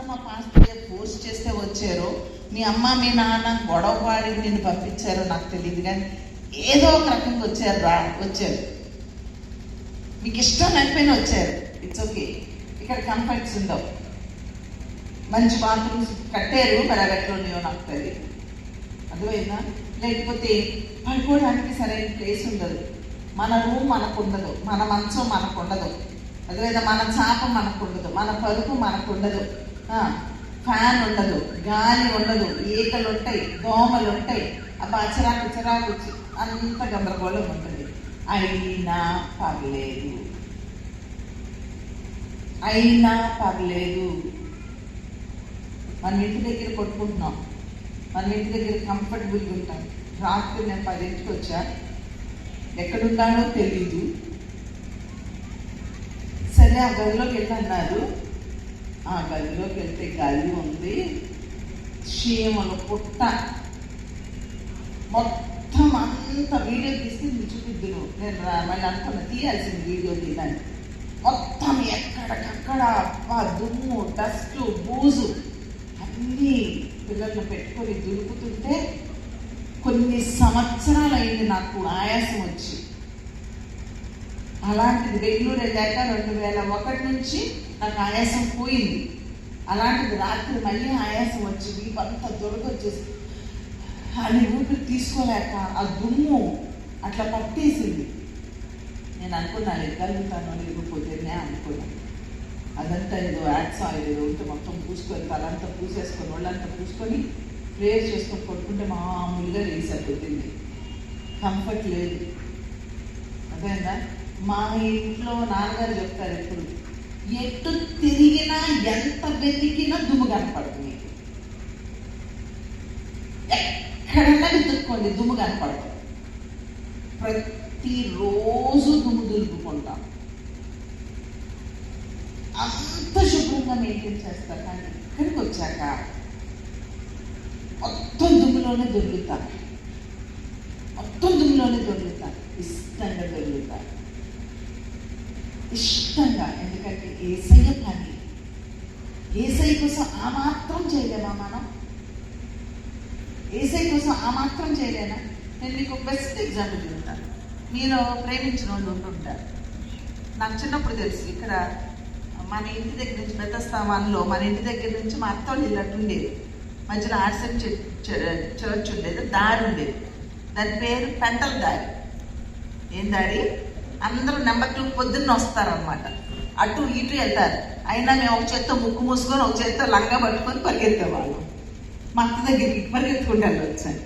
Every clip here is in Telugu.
మా పాస్టర్ ఫోర్స్ చేస్తే వచ్చారో, మీ అమ్మ మీ నాన్న గొడవ పాడి నిన్ను పంపించారో నాకు తెలియదు, కానీ ఏదో ఒక రకంగా వచ్చారు. మీకు ఇష్టం లేకపోయినా వచ్చారు, ఇట్స్ ఓకే. ఇక్కడ కంఫర్ట్స్ ఉండవు, మంచి బాత్రూమ్స్ కట్టారు, మరి అవి ఎట్లా ఉన్నాయో నాకు తెలియదు, అర్థమైందా? లేకపోతే పడుకోవడానికి సరైన ప్లేస్ ఉండదు, మన రూమ్ మనకు ఉండదు, మన మంచం మనకు ఉండదు, అదేవిధంగా మన చాప మనకు ఉండదు, మన పరుపు మనకు ఉండదు, ఫ్యాన్ ఉండదు, గాలి ఉండదు, ఈకలు ఉంటాయి, దోమలు ఉంటాయి, అబ్బా చిరాకు అంత గందరగోళం ఉంటుంది. అయినా పర్లేదు. మన ఇంటి దగ్గర కొట్టుకుంటున్నాం, మన ఇంటి దగ్గర కంఫర్టబుల్గా ఉంటాం. రాత్రి నేను 10ంటికి వచ్చా, ఎక్కడున్నానో తెలీదు. సరే ఆ గదిలోకి వెళ్ళన్నారు. ఆ గదిలోకి వెళ్తే గాలి ఉంది, చీమలు పుట్ట, మొత్తం అంత వీడియో తీసి చూపిద్దును. నేను మళ్ళీ అనుకున్న తీయాల్సింది వీడియో తీయాలని. మొత్తం ఎక్కడికక్కడ దుమ్ము, డస్ట్, బూజు అన్నీ పిల్లలను పెట్టుకొని దులుపుతుంటే కొన్ని సంవత్సరాలు అయింది నాకు ఆయాసం వచ్చి. అలాంటిది బెంగళూరు వెళ్ళాక 2001 నుంచి నాకు ఆయాసం పోయింది. అలాంటిది రాత్రి మళ్ళీ ఆయాసం వచ్చి వీపంతా దొరకొచ్చేసి అని ఊపిరి తీసుకోలేక ఆ దుమ్ము అట్లా పట్టేసింది. నేను అనుకున్నాను ఎక్కగలుగుతాను, లేకపోతేనే అనుకున్నాను. అదంతా ఏదో యాక్స్ ఆయిల్ ఏదో ఉంటే మొత్తం పూసుకొని తలంతా పూసేసుకొని వాళ్ళంతా పూసుకొని ప్రేయర్ చేసుకొని కొట్టుకుంటే మామూలుగా లేసైపోతుంది. కంఫర్ట్ లేదు, అదేనా? మా ఇంట్లో నాన్నగారు చెప్తారు ఎప్పుడు, ఎటు తిరిగినా ఎంత వెతికినా దుమ్ము కనపడుతుంది. ఎక్కడన్నా వెతుక్కోండి, దుమ్ము కనపడుతుంది. ప్రతిరోజు దుమ్ము దులుపుకుంటాం, అంత శుభ్రంగా మెయింటైన్ చేస్తారు. కానీ ఇక్కడికి వచ్చాక మొత్తం దుమ్ములోనే దొరుకుతారు, ఇష్టంగా దొరుకుతారు, ఎందుకంటే ఏసయ్య పని. ఏసై కోసం ఆ మాత్రం చేయలేమా మనం? ఏసై కోసం ఆ మాత్రం చేయలేనా? నేను మీకు బెస్ట్ ఎగ్జాంపుల్ చెప్తాను. మీరు ప్రేమించిన వాళ్ళు ఉంటుంటారు. నాకు చిన్నప్పుడు తెలుసు, ఇక్కడ మన ఇంటి దగ్గర నుంచి బెతస్తావాన్లో మన ఇంటి దగ్గర నుంచి మా అత్త వాళ్ళు ఇల్లు ఉండేది. మధ్యలో ఆర్సెం చర్చ్ ఉండేది, దారి ఉండేది. దాని పేరు పెంటల దారి. ఏం దారి? అందరూ నెంబర్ 2 పొద్దున్న వస్తారనమాట, అటు ఇటు వెళ్తారు. అయినా మేము ఒక చేత్తో ముక్కు మూసుకొని ఒక చేత్తో లంగా పట్టుకొని పరిగెత్తేవాళ్ళం. మా అత్త దగ్గరికి పరిగెత్తుకుంటూ వెళ్ళొచ్చాను.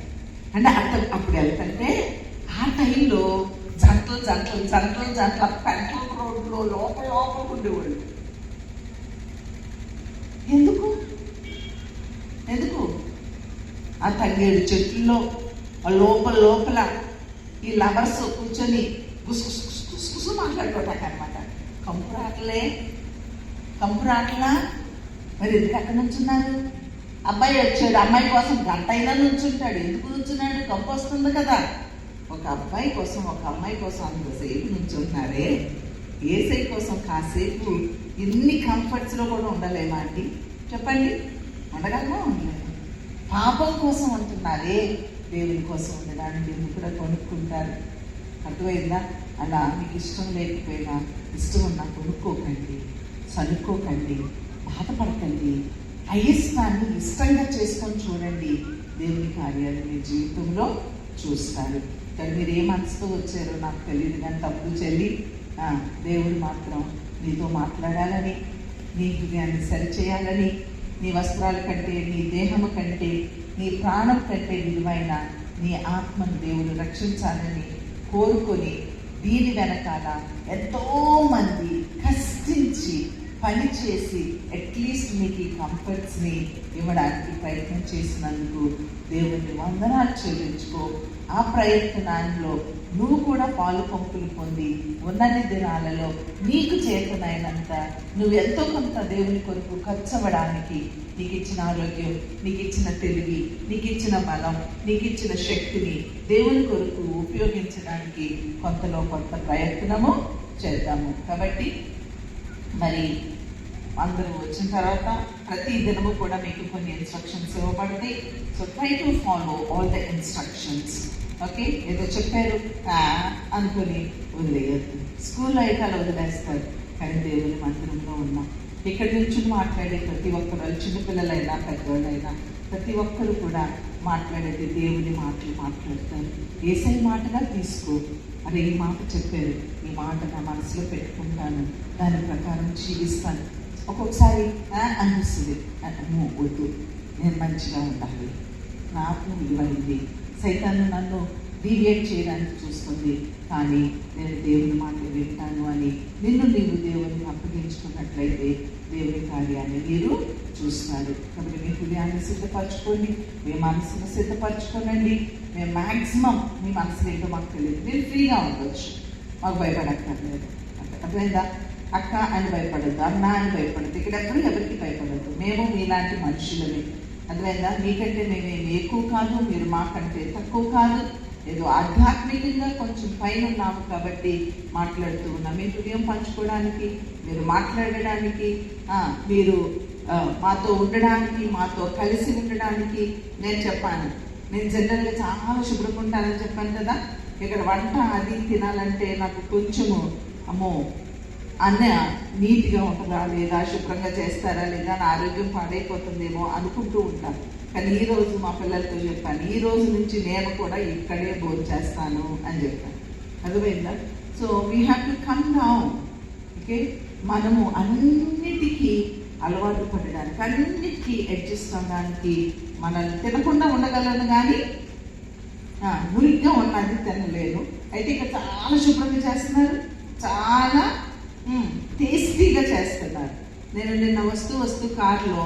అంటే అప్పుడు వెళ్తుంటే ఆ టైంలో జంటలు పెంటల రోడ్లో లోపల ఉండేవాళ్ళు. ఎందుకు ఆ తంగేడు చెట్లలో లోపల ఈ లవర్స్ కూర్చొని గుసు మాట్లాడుకోవటానికి అనమాట. కంపురాట్లా మరి ఎందుకు అక్కడ నుంచున్నారు? అబ్బాయి వచ్చాడు, అమ్మాయి కోసం గంట అయినా నుంచుంటాడు. ఎందుకు నుంచున్నాడు? కంపు వస్తుంది కదా. ఒక అబ్బాయి కోసం ఒక అమ్మాయి కోసం అంతసేపు నుంచున్నారే, ఏసై కోసం కాసేపు ఎన్ని కంఫర్ట్స్లో కూడా ఉండలేమా అండి? చెప్పండి, ఉండగలమా? ఉండలేము. పాపం కోసం అంటున్నారే, దేవుని కోసం ఉండడానికి దేవుని కూడా కొనుక్కుంటారు. అర్థమైందా? అలా మీకు ఇష్టం లేకపోయినా ఇష్టం ఉన్నా కొనుక్కోకండి, చదువుకోకండి, బాధపడకండి. అయ్యస్నాన్ని ఇష్టంగా చేసుకొని చూడండి, దేవుని కార్యాలు మీ జీవితంలో చూస్తారు. కానీ మీరు ఏ మనసుతో వచ్చారో నాకు తెలియదు, కానీ తప్పు చెల్లి దేవుడు మాత్రం నీతో మాట్లాడాలని, నీ హృదయాన్ని సరిచేయాలని, నీ వస్త్రాల కంటే, నీ దేహము కంటే, నీ ప్రాణం కంటే విలువైన నీ ఆత్మను దేవుడు రక్షించాలని కోరుకొని దీని వెనకాల ఎంతోమంది కష్టించి పనిచేసి అట్లీస్ట్ మీకు ఈ కంఫర్ట్స్ని ఇవ్వడానికి ప్రయత్నం చేసినందుకు దేవుని వందనాలు చెల్లించుకో. ఆ ప్రయత్నంలో నువ్వు కూడా పాలు పంపులు పొంది ఉన్నన్ని దినాలలో నీకు చేతనైనంత నువ్వు ఎంతో కొంత దేవుని కొరకు ఖర్చవడానికి, నీకు ఇచ్చిన ఆరోగ్యం, నీకు ఇచ్చిన తెలివి, నీకు ఇచ్చిన బలం, నీకు ఇచ్చిన శక్తిని దేవుని కొరకు ఉపయోగించడానికి కొంతలో కొంత ప్రయత్నము చేద్దాము. కాబట్టి మరి అందరూ వచ్చిన తర్వాత ప్రతి దినము కూడా మీకు కొన్ని ఇన్స్ట్రక్షన్స్ ఇవ్వబడతాయి. So try to follow all the instructions. Okay, ఏదో చెప్పారు అనుకుని వదిలేయద్దు. స్కూల్లో అయితే అలా వదిలేస్తారు, కానీ దేవుని మందిరంలో ఉన్నాం. ఇక్కడి నుంచి మాట్లాడే ప్రతి ఒక్కరు, చిన్నపిల్లలైనా పెద్దవాళ్ళైనా ప్రతి ఒక్కరు కూడా మాట్లాడేది దేవుని మాటలు మాట్లాడతారు. యేసయ్య మాటగా తీసుకో. అరే, ఈ మాట చెప్పారు, ఈ మాట నా మనసులో పెట్టుకుంటాను, దాని ప్రకారం జీవిస్తాను. ఒక్కొక్కసారి అనిపిస్తుంది, వద్దు, నేను మంచిగా ఉండాలి, నాకు విలువైంది. సైతాను నన్ను డీవియేట్ చేయడానికి చూస్తుంది, కానీ నేను దేవుని మాట వింటాను అని నీవు దేవుని అప్పగించుకున్నట్లయితే దేవుని కార్యాన్ని మీరు చూస్తారు. కాబట్టి మీ హృదయాన్ని సిద్ధపరచుకోండి, మీ మనసును సిద్ధపరచుకోనండి. మేము మ్యాక్సిమం మీ మనసులో ఏంటో మాకు తెలియదు, మీరు ఫ్రీగా ఉండవచ్చు, మాకు భయపడక్కర్లేదు. అర్థమైందా? అక్క అని భయపడద్దు, అన్న అని భయపడద్దు, ఇక్కడ ఎవరికి భయపడద్దు. మేము మీలాంటి మనుషులమే. అర్థమైందా? మీకంటే మేమేమి ఎక్కువ కాదు, మీరు మాకంటే తక్కువ కాదు. ఏదో ఆధ్యాత్మికంగా కొంచెం పైన ఉన్నాము కాబట్టి మాట్లాడుతూ ఉన్నాం. మీ హృదయం పంచుకోవడానికి, మీరు మాట్లాడడానికి, మీరు మాతో ఉండడానికి, మాతో కలిసి ఉండడానికి నేను చెప్పాను. నేను జనరల్గా చాలా శుభ్రంగా ఉంటానని చెప్పాను కదా. ఇక్కడ వంట అది తినాలంటే నాకు కొంచెము అమ్మో అన్న నీట్గా ఉంటుందా లేదా, శుభ్రంగా చేస్తారా లేదా, నా ఆరోగ్యం పాడైపోతుందేమో అనుకుంటూ ఉంటాను. కానీ ఈరోజు మా పిల్లలతో చెప్పాను, ఈ రోజు నుంచి నేను కూడా ఇక్కడే భోజనం చేస్తాను అని చెప్పాను. అర్థమైందా? So we have to come down. Okay, మనము అన్నిటికీ అలవాటు పడడానికి, అన్నిటికీ అడ్జస్ట్ అవ్వడానికి, మనల్ని తినకుండా ఉండగలను కానీ మురిగ్గా ఉన్నది తినలేను. అయితే ఇక్కడ చాలా శుభ్రంగా చేస్తున్నారు, చాలా టేస్టీగా చేస్తున్నారు. నేను నిన్న వస్తూ కారులో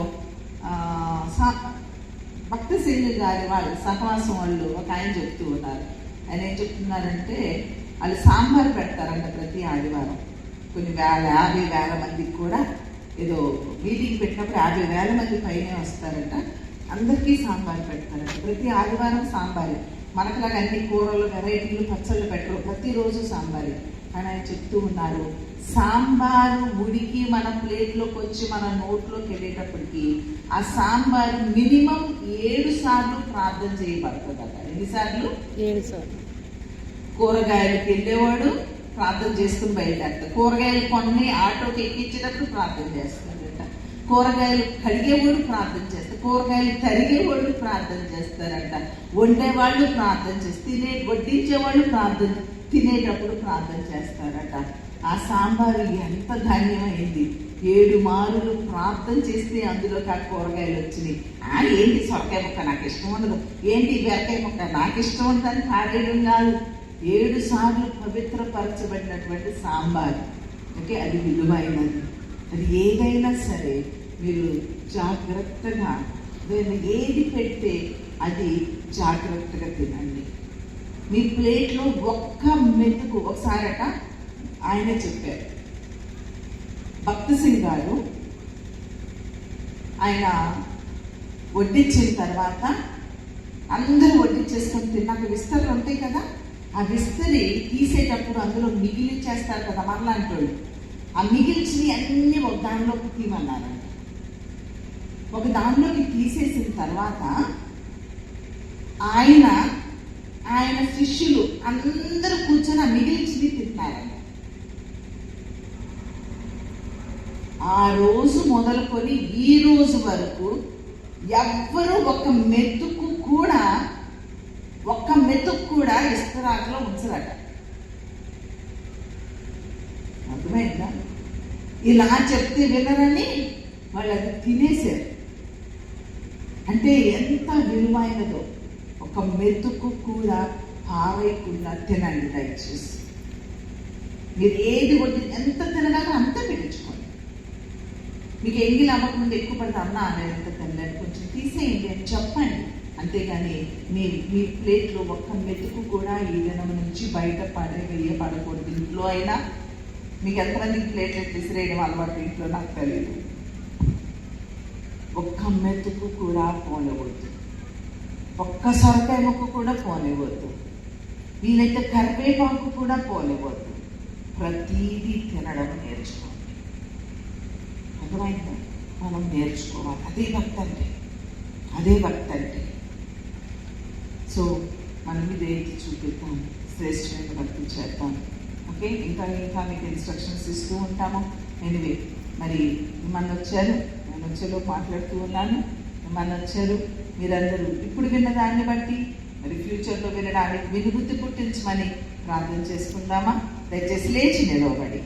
భక్త సింగ్ గారి వాళ్ళు సహవాసం వాళ్ళు ఒక ఆయన చెప్తూ ఉన్నారు. ఆయన ఏం చెప్తున్నారంటే, వాళ్ళు సాంబార్ పెడతారంట ప్రతి ఆదివారం. కొన్ని 50,000 మందికి కూడా ఏదో మీటింగ్ పెట్టినప్పుడు 50,000 మంది పైనే వస్తారంట. అందరికీ సాంబార్ పెడతారంట. ప్రతి ఆదివారం సాంబారే. మనకులాగా అన్ని కూరలు, వెరైటీలు, పచ్చళ్ళు పెట్టరు, ప్రతిరోజు సాంబారే. అని ఆయన చెప్తూ ఉన్నారు, సాంబారు ఉడికి మన ప్లేట్లోకి వచ్చి మన నోట్లోకి వెళ్ళేటప్పటికి ఆ సాంబారు మినిమం 7 సార్లు ప్రార్థన చేయబడుతుందట. ఎన్నిసార్లు? 7 సార్లు. కూరగాయలకు వెళ్ళేవాడు ప్రార్థన చేసుకుని బయలుదేరతాడు. కూరగాయలు కొన్ని ఆటోకి ఎక్కించేటప్పుడు ప్రార్థన చేస్తాడట. కూరగాయలు కడిగేవాడు ప్రార్థన చేస్తారు, కూరగాయలు తరిగేవాళ్ళు ప్రార్థన చేస్తారంట, వండేవాళ్ళు ప్రార్థన చేస్తారు, వడ్డించేవాళ్ళు ప్రార్థన, తినేటప్పుడు ప్రార్థన చేస్తారట. ఆ సాంబారు ఎంత ధాన్యమైంది. 7 మారులు ప్రార్థన చేస్తే అందులోకి ఆ కూరగాయలు వచ్చినాయి. ఏంటి సొరకాయ ముక్క నాకు ఇష్టం ఉండదు, ఏంటి బీరకాయ ముక్క నాకు ఇష్టం ఉండదని పాడేయడం కాదు. 7 సార్లు పవిత్రపరచబడినటువంటి సాంబారు. ఓకే, అది విలువైనది. అది ఏదైనా సరే మీరు జాగ్రత్తగా, ఏది పెడితే అది జాగ్రత్తగా తినండి. మీ ప్లేట్లో ఒక్క మెతుకు, ఒకసారట ఆయనే చెప్పారు, భక్త సింగ్ గారు, ఆయన వడ్డించిన తర్వాత అందరూ వడ్డించేసుకొని తిన్నాక విస్తరలు ఉంటాయి కదా, ఆ విస్తరి తీసేటప్పుడు అందులో మిగిలిచ్చేస్తారు కదా మనలాంటి వాళ్ళు. ఆ మిగిల్చినవి అన్నీ ఒక దానిలోకి తీయమన్నారంట. ఒక దానిలోకి తీసేసిన తర్వాత ఆయన శిష్యులు అందరూ కూర్చొని ఆ మిగిలించింది తింటున్నారంట. ఆ రోజు మొదలుకొని ఈ రోజు వరకు ఎవ్వరూ ఒక్క మెతుకు కూడా ఇస్తరాకులో ఉంచరట. అర్థమైందా? ఇలా చెప్తే వినరని వాళ్ళు అది తినేశారు. అంటే ఎంత విలువైనదో. ఒక మెతుకు కూడా పారేయకుండా తినండి దయచేసి. మీరు ఏది వడ్డీ ఎంత తినగానో అంత పెట్టించుకోండి. మీకు ఎంగిల్ అవ్వకముందు ఎక్కువ పడితే అన్న నేను ఎంత తినలేదు, కొంచెం తీసేయండి అని చెప్పండి. అంతేగాని మీ ప్లేట్లో ఒక్క మెతుకు కూడా ఈ దినం నుంచి బయట వేయబడకూడదు. ఇంట్లో అయినా మీకు ఎంతమందికి ప్లేట్లెట్ విసిరేయడం అలవాటు ఇంట్లో నాకు తెలియదు. ఒక్క మెతుకు కూడా పోనివ్వద్దు, ఒక్క సొరకాయ ముక్క కూడా పోనివ్వద్దు, వీలైతే కరివేపాకు కూడా పోనివ్వద్దు. ప్రతీదీ తినడం నేర్చుకోండి. అర్థమైందా? మనం నేర్చుకోవాలి. అదే భక్తి అంటే, అదే భక్తి అంటే. సో మనం ఇదే చూపిద్దాం, శ్రేష్టమైన భక్తి చేద్దాం. ఓకే, ఇంకా మీకు ఇన్స్ట్రక్షన్స్ ఇస్తూ ఉంటాము. ఎనివే, మరి మన వచ్చారు, నేను వచ్చేలో మాట్లాడుతూ ఉన్నాను. మన వచ్చారు, మీరందరూ ఇప్పుడు విన్న దాన్ని బట్టి మరి ఫ్యూచర్లో వినడానికి వినుబుద్ధి పుట్టించమని ప్రార్థన చేసుకుందామా? దయచేసి లేచి నిలవబడి